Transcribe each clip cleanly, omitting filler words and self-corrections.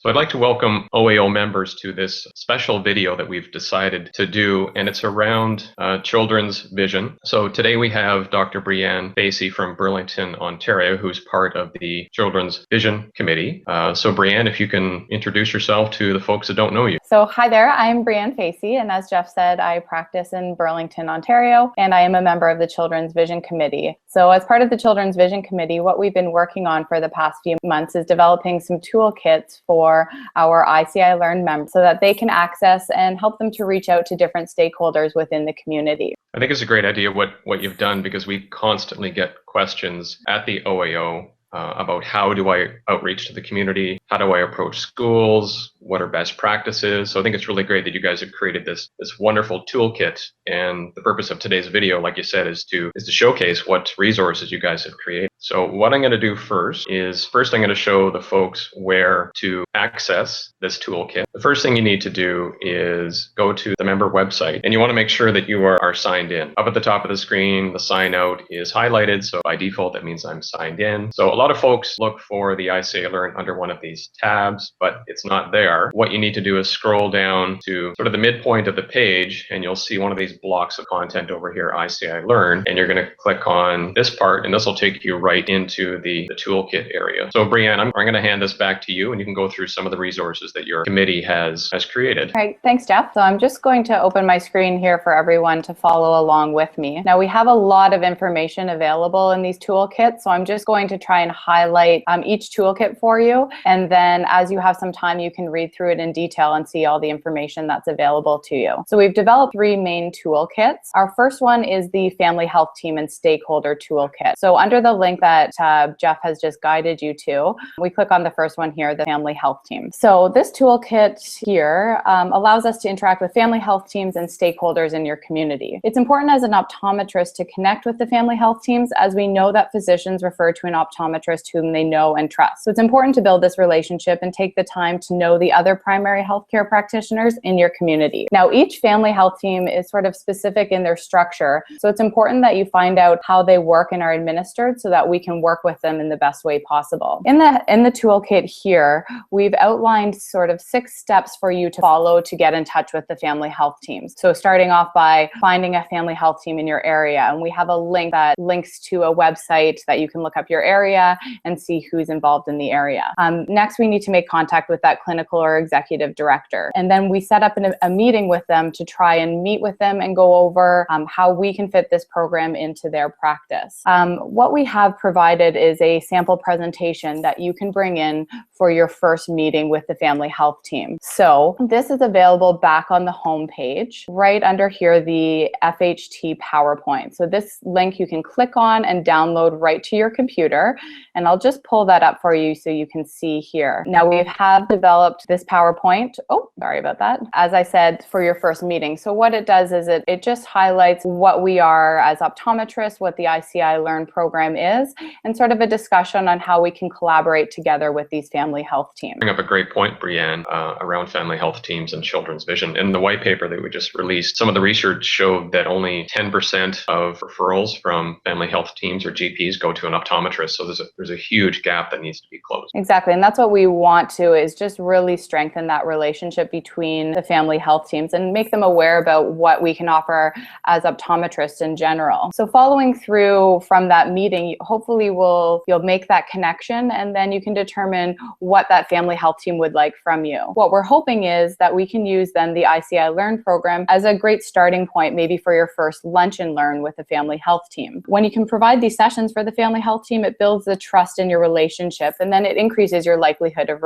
So I'd like to welcome OAO members to this special video that we've decided to do, and it's around children's vision. So today we have Dr. Breanne Facey from Burlington, Ontario, who's part of the Children's Vision Committee. So Breanne, if you can introduce yourself to the folks that don't know you. So hi there, I'm Breanne Facey, and as Jeff said, I practice in Burlington, Ontario, and I am a member of the Children's Vision Committee. So as part of the Children's Vision Committee, what we've been working on for the past few months is developing some toolkits for our See Eye Learn members so that they can access and help them to reach out to different stakeholders within the community. I think it's a great idea what you've done, because we constantly get questions at the OAO about how do I outreach to the community, how do I approach schools, what are best practices. So I think it's really great that you guys have created this wonderful toolkit. And the purpose of today's video, like you said, is to showcase what resources you guys have created. So what I'm going to do first I'm going to show the folks where to access this toolkit. The first thing you need to do is go to the member website, and you want to make sure that you are signed in. Up at the top of the screen, the sign out is highlighted. So by default, that means I'm signed in. So a lot of folks look for the See Eye Learn under one of these tabs, but it's not there. What you need to do is scroll down to sort of the midpoint of the page, and you'll see one of these blocks of content over here, See Eye Learn, and you're going to click on this part, and this will take you right into the toolkit area. So Breanne, I'm going to hand this back to you, and you can go through some of the resources that your committee has created. All right, thanks, Jeff. So I'm just going to open my screen here for everyone to follow along with me. Now we have a lot of information available in these toolkits, so I'm just going to try and highlight each toolkit for you, and then as you have some time, you can read through it in detail and see all the information that's available to you. So we've developed three main toolkits. Our first one is the Family Health Team and Stakeholder Toolkit. So under the link that Jeff has just guided you to, we click on the first one here, the Family Health Team. So this toolkit here allows us to interact with family health teams and stakeholders in your community. It's important as an optometrist to connect with the family health teams, as we know that physicians refer to an optometrist whom they know and trust. So it's important to build this relationship and take the time to know the other primary healthcare practitioners in your community. Now, each family health team is sort of specific in their structure, so it's important that you find out how they work and are administered so that we can work with them in the best way possible. In the toolkit here, we've outlined sort of 6 steps for you to follow to get in touch with the family health teams. So starting off by finding a family health team in your area, and we have a link that links to a website that you can look up your area and see who's involved in the area. Next, we need to make contact with that clinical or executive director. And then we set up a meeting with them to try and meet with them and go over how we can fit this program into their practice. What we have provided is a sample presentation that you can bring in for your first meeting with the family health team. So this is available back on the home page, right under here, the FHT PowerPoint. So this link you can click on and download right to your computer. And I'll just pull that up for you so you can see here. Now we have developed this PowerPoint. Oh, sorry about that. As I said, for your first meeting. So what it does is it just highlights what we are as optometrists, what the See Eye Learn program is, and sort of a discussion on how we can collaborate together with these family health teams. Bring up a great point, Breanne, around family health teams and children's vision. In the white paper that we just released, some of the research showed that only 10% of referrals from family health teams or GPs go to an optometrist. So there's a huge gap that needs to be closed. Exactly, and that's what we want to is just really strengthen that relationship between the family health teams and make them aware about what we can offer as optometrists in general. So following through from that meeting, hopefully you'll make that connection, and then you can determine what that family health team would like from you. What we're hoping is that we can use then the See Eye Learn program as a great starting point, maybe for your first lunch and learn with the family health team. When you can provide these sessions for the family health team, it builds the trust in your relationship, and then it increases your likelihood of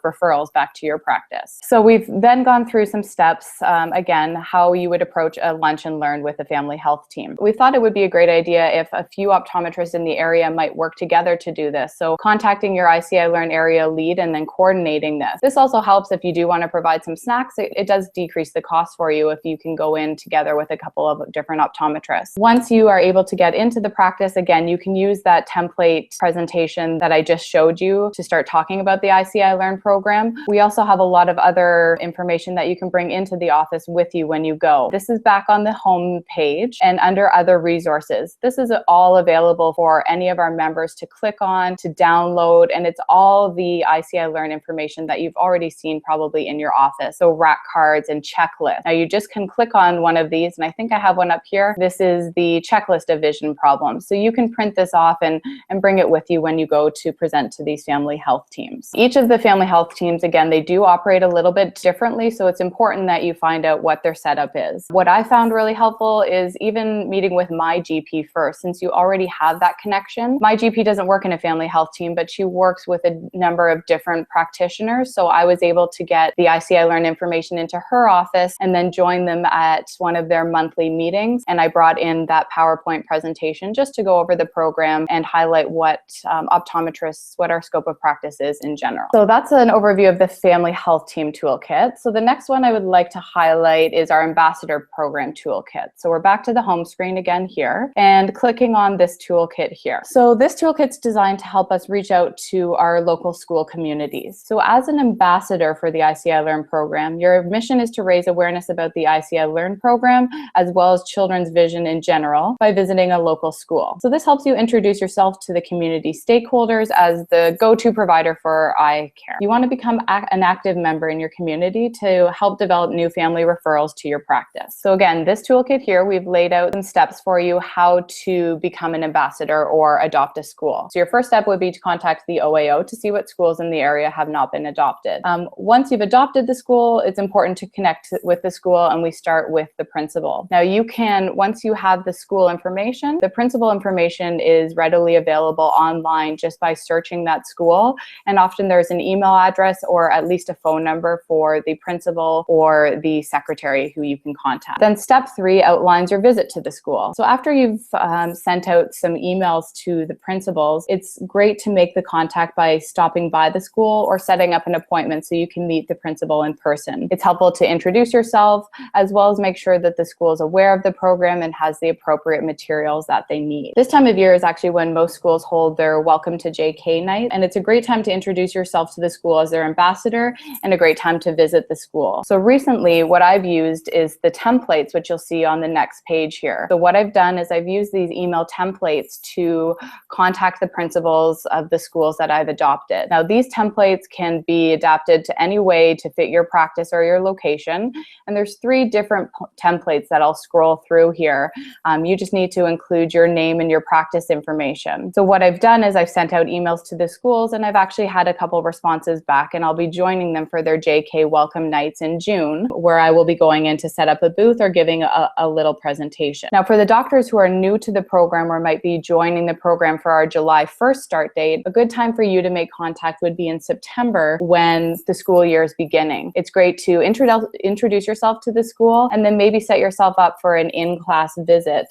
referrals back to your practice. So we've then gone through some steps, again, how you would approach a lunch and learn with a family health team. We thought it would be a great idea if a few optometrists in the area might work together to do this. So contacting your See Eye Learn area lead and then coordinating this. This also helps if you do want to provide some snacks. It does decrease the cost for you if you can go in together with a couple of different optometrists. Once you are able to get into the practice, again, you can use that template presentation that I just showed you to start talking about the See Eye Learn program. We also have a lot of other information that you can bring into the office with you when you go. This is back on the home page and under other resources. This is all available for any of our members to click on, to download, and it's all the See Eye Learn information that you've already seen probably in your office. So rack cards and checklists. Now you just can click on one of these, and I think I have one up here. This is the checklist of vision problems. So you can print this off and bring it with you when you go to present to these family health teams. Each of the family health teams, again, they do operate a little bit differently, so it's important that you find out what their setup is. What I found really helpful is even meeting with my GP first, since you already have that connection. My GP doesn't work in a family health team, but she works with a number of different practitioners, so I was able to get the See Eye Learn information into her office and then join them at one of their monthly meetings, and I brought in that PowerPoint presentation just to go over the program and highlight what optometrists, what our scope of practice is in general. So that's an overview of the Family Health Team Toolkit. So the next one I would like to highlight is our Ambassador Program Toolkit. So we're back to the home screen again here and clicking on this toolkit here. So this toolkit's designed to help us reach out to our local school communities. So as an ambassador for the See Eye Learn program, your mission is to raise awareness about the See Eye Learn program as well as children's vision in general by visiting a local school. So this helps you introduce yourself to the community stakeholders as the go-to provider for eye care. You want to become an active member in your community to help develop new family referrals to your practice. So again, this toolkit here, we've laid out some steps for you how to become an ambassador or adopt a school. So your first step would be to contact the OAO to see what schools in the area have not been adopted. Once you've adopted the school, it's important to connect with the school, and we start with the principal. Now you can, once you have the school information, the principal information is readily available online just by searching that school, and often there's an email address or at least a phone number for the principal or the secretary who you can contact. Then step 3 outlines your visit to the school. So after you've sent out some emails to the principals, it's great to make the contact by stopping by the school or setting up an appointment so you can meet the principal in person. It's helpful to introduce yourself as well as make sure that the school is aware of the program and has the appropriate materials that they need. This time of year is actually when most schools hold their Welcome to JK night, and it's a great time to introduce yourself to the school as their ambassador and a great time to visit the school. So recently what I've used is the templates, which you'll see on the next page here. So what I've done is I've used these email templates to contact the principals of the schools that I've adopted. Now these templates can be adapted to any way to fit your practice or your location, and there's 3 different templates that I'll scroll through here. You just need to include your name and your practice information. So what I've done is I've sent out emails to the schools, and I've actually had a couple responses back, and I'll be joining them for their JK Welcome Nights in June, where I will be going in to set up a booth or giving a little presentation. Now for the doctors who are new to the program or might be joining the program for our July 1st start date, a good time for you to make contact would be in September when the school year is beginning. It's great to introduce yourself to the school and then maybe set yourself up for an in-class visit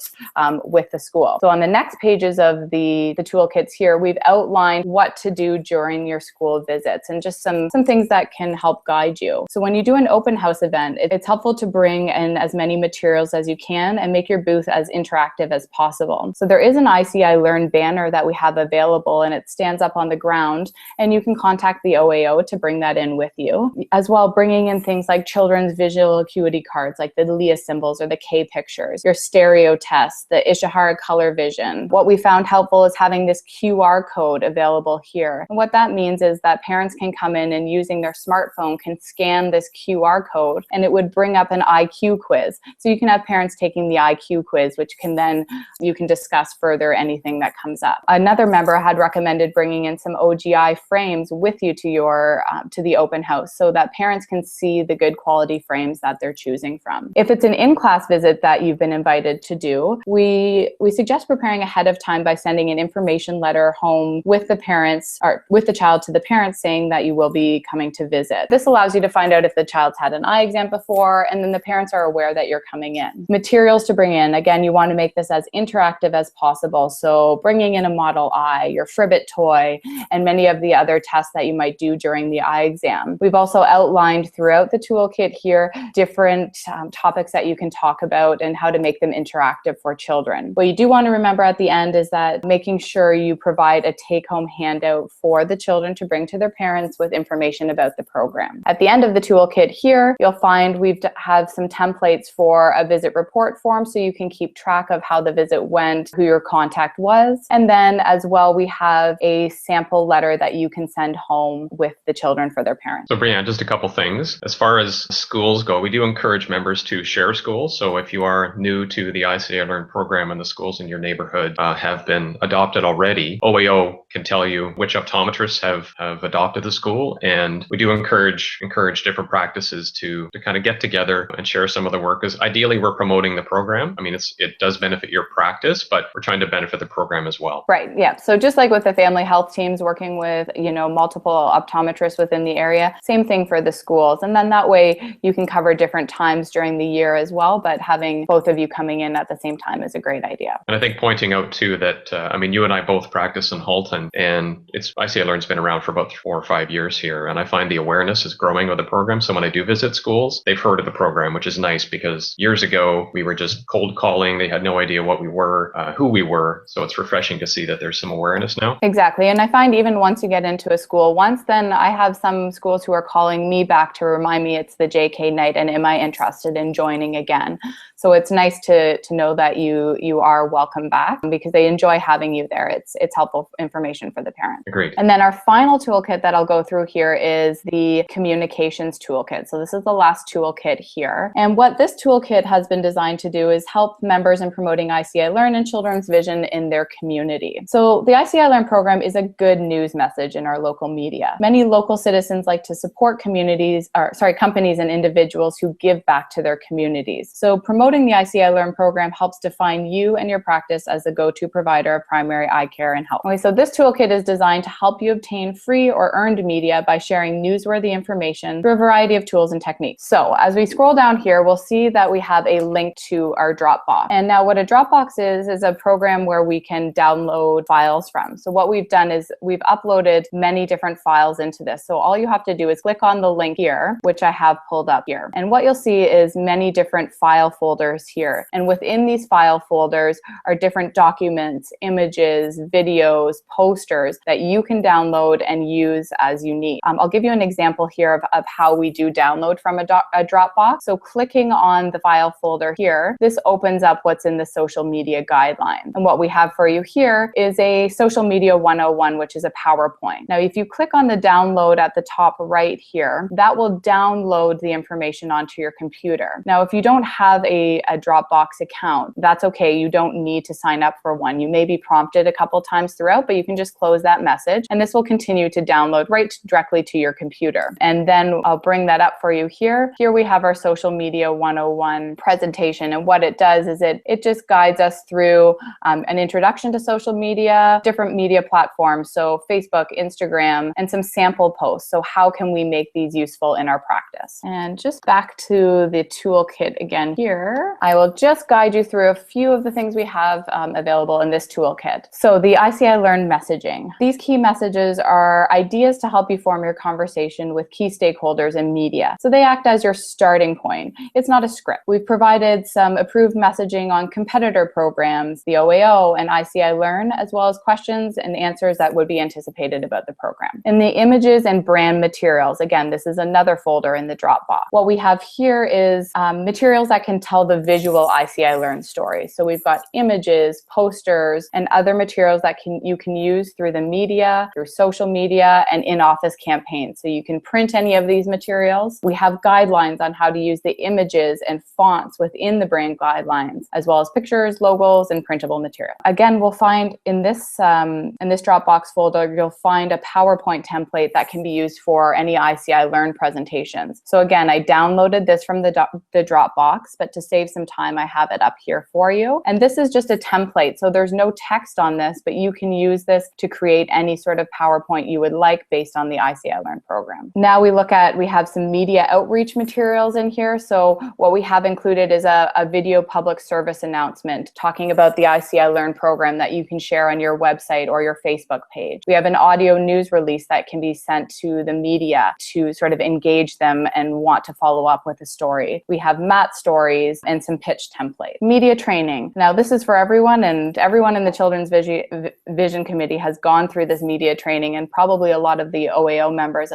with the school. So on the next pages of the toolkits here, we've outlined what to do during your school visits and just some things that can help guide you. So when you do an open house event, it's helpful to bring in as many materials as you can and make your booth as interactive as possible. So there is an See Eye Learn banner that we have available, and it stands up on the ground, and you can contact the OAO to bring that in with you. As well, bringing in things like children's visual acuity cards like the LEA symbols or the K pictures, your stereo test, the Ishihara color vision. What we found helpful is having this QR code available here. And what that means is that parents can come in and using their smartphone can scan this QR code, and it would bring up an IQ quiz. So you can have parents taking the IQ quiz, which can then you can discuss further anything that comes up. Another member had recommended bringing in some OGI frames with you to your to the open house so that parents can see the good quality frames that they're choosing from. If it's an in-class visit that you've been invited to do, we suggest preparing ahead of time by sending an information letter home with the parents or with the child to the parents saying that you will be coming to visit. This allows you to find out if the child's had an eye exam before, and then the parents are aware that you're coming in. Materials to bring in, again, you want to make this as interactive as possible. So bringing in a model eye, your Fribbit toy, and many of the other tests that you might do during the eye exam. We've also outlined throughout the toolkit here different topics that you can talk about and how to make them interactive for children. What you do want to remember at the end is that making sure you provide a take-home handout for the children to bring to their parents with information about the program. At the end of the toolkit here, you'll find we've have some templates for a visit report form so you can keep track of how the visit went, who your contact was, was. And then as well, we have a sample letter that you can send home with the children for their parents. So Breanne, just a couple things. As far as schools go, we do encourage members to share schools. So if you are new to the See Eye Learn program and the schools in your neighborhood have been adopted already, OAO can tell you which optometrists have adopted the school. And we do encourage different practices to kind of get together and share some of the work. Because ideally, we're promoting the program. I mean, it does benefit your practice, but we're trying to benefit the program as well. Right. Yeah. So just like with the family health teams working with, multiple optometrists within the area, same thing for the schools. And then that way you can cover different times during the year as well. But having both of you coming in at the same time is a great idea. And I think pointing out too that, you and I both practice in Halton, and See Eye Learn's been around for about 4 or 5 years here. And I find the awareness is growing of the program. So when I do visit schools, they've heard of the program, which is nice because years ago we were just cold calling. They had no idea what we were, who we were. So it's refreshing to see that there's some awareness now. Exactly. And I find even once you get into a school, then I have some schools who are calling me back to remind me it's the JK night and am I interested in joining again. So it's nice to know that you are welcome back because they enjoy having you there. It's helpful information for the parent. Agreed. And then our final toolkit that I'll go through here is the communications toolkit. So this is the last toolkit here. And what this toolkit has been designed to do is help members in promoting See Eye Learn and children's vision in their community. So the See Eye Learn program is a good news message in our local media. Many local citizens like to support companies and individuals who give back to their communities. So promoting the See Eye Learn program helps define you and your practice as the go-to provider of primary eye care and health. Okay, so this toolkit is designed to help you obtain free or earned media by sharing newsworthy information through a variety of tools and techniques. So as we scroll down here, we'll see that we have a link to our Dropbox. And now what a Dropbox is a program where we can download files from. So what we've done is we've uploaded many different files into this. So all you have to do is click on the link here, which I have pulled up here. And what you'll see is many different file folders here. And within these file folders are different documents, images, videos, posters that you can download and use as you need. I'll give you an example here of how we do download from a Dropbox. So clicking on the file folder here, this opens up what's in the social media guideline. And what we have for you here is a social media 101, which is a PowerPoint. Now, if you click on the download at the top right here, that will download the information onto your computer. Now, if you don't have a Dropbox account, that's okay. You don't need to sign up for one. You may be prompted a couple times throughout, but you can just close that message and this will continue to download directly to your computer. And then I'll bring that up for you here. Here we have our social media 101 presentation. And what it does is it just guides us through an introduction to social media, different media platforms. So Facebook, Instagram, and some sample posts. So how can we make these useful in our practice? And just back to the toolkit again here, I will just guide you through a few of the things we have available in this toolkit. So the See Eye Learn messaging. These key messages are ideas to help you form your conversation with key stakeholders in media. So they act as your starting point. It's not a script. We've provided some approved messaging on competitor programs, the OAO and See Eye Learn, as well as questions and answers that would be anticipated about the program. In the images and brand materials, again, this is another folder in the Dropbox. What we have here is materials that can tell the visual See Eye Learn story. So we've got images, posters, and other materials that you can use through the media, through social media, and in-office campaigns. So you can print any of these materials. We have guidelines on how to use the images and fonts within the brand guidelines, as well as pictures, logos, and printable material. Again, we'll find in this Dropbox folder, you'll find a PowerPoint template that can be used for any See Eye Learn presentations. So again, I downloaded this from the Dropbox, but to save some time, I have it up here for you. And this is just a template, so there's no text on this, but you can use this to create any sort of PowerPoint you would like based on the See Eye Learn program. Now we have some media outreach materials in here. So what we have included is a video public service announcement talking about the See Eye Learn program that you can share on your website or your Facebook page. We have an audio news release that can be sent to the media to sort of engage them and want to follow up with a story. We have Matt stories, and some pitch templates. Media training. Now this is for everyone, and everyone in the Children's Vision Committee has gone through this media training, and probably a lot of the OAO members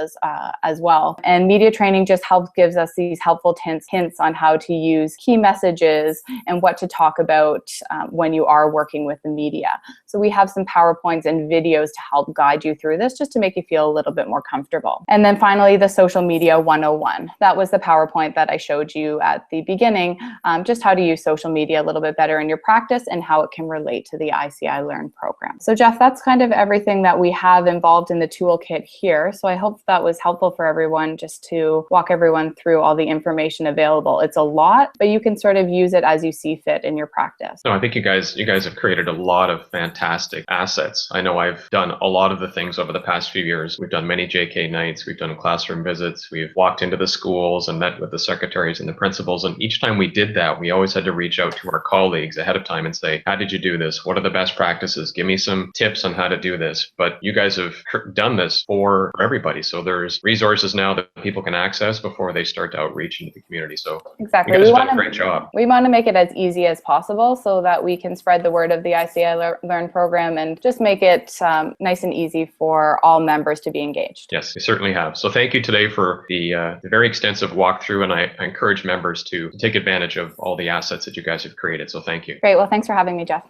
as well. And media training just gives us these helpful hints on how to use key messages and what to talk about when you are working with the media. So we have some PowerPoints and videos to help guide you through this, just to make you feel a little bit more comfortable. And then finally, the social media 101. That was the PowerPoint that I showed you at the beginning, just how to use social media a little bit better in your practice and how it can relate to the See Eye Learn program. So Jeff, that's kind of everything that we have involved in the toolkit here. So I hope that was helpful for everyone, just to walk everyone through all the information available. It's a lot, but you can sort of use it as you see fit in your practice. No, I think you guys have created a lot of fantastic assets. I know I've done a lot of the things over the past few years. We've done many JK nights, we've done classroom visits, we've walked into the schools and met with the secretaries and the principals. And each time we did that, we always had to reach out to our colleagues ahead of time and say, how did you do this? What are the best practices? Give me some tips on how to do this. But you guys have done this for everybody. So there's resources now that people can access before they start to outreach into the community. So exactly, you guys have done a great job. We want to make it as easy as possible so that we can spread the word of the See Eye Learn program and just make it nice and easy for all members to be engaged. Yes, you certainly have. So thank you today for the very extensive walkthrough, and I encourage members to take advantage of all the assets that you guys have created. So thank you. Great. Well, thanks for having me, Jeff.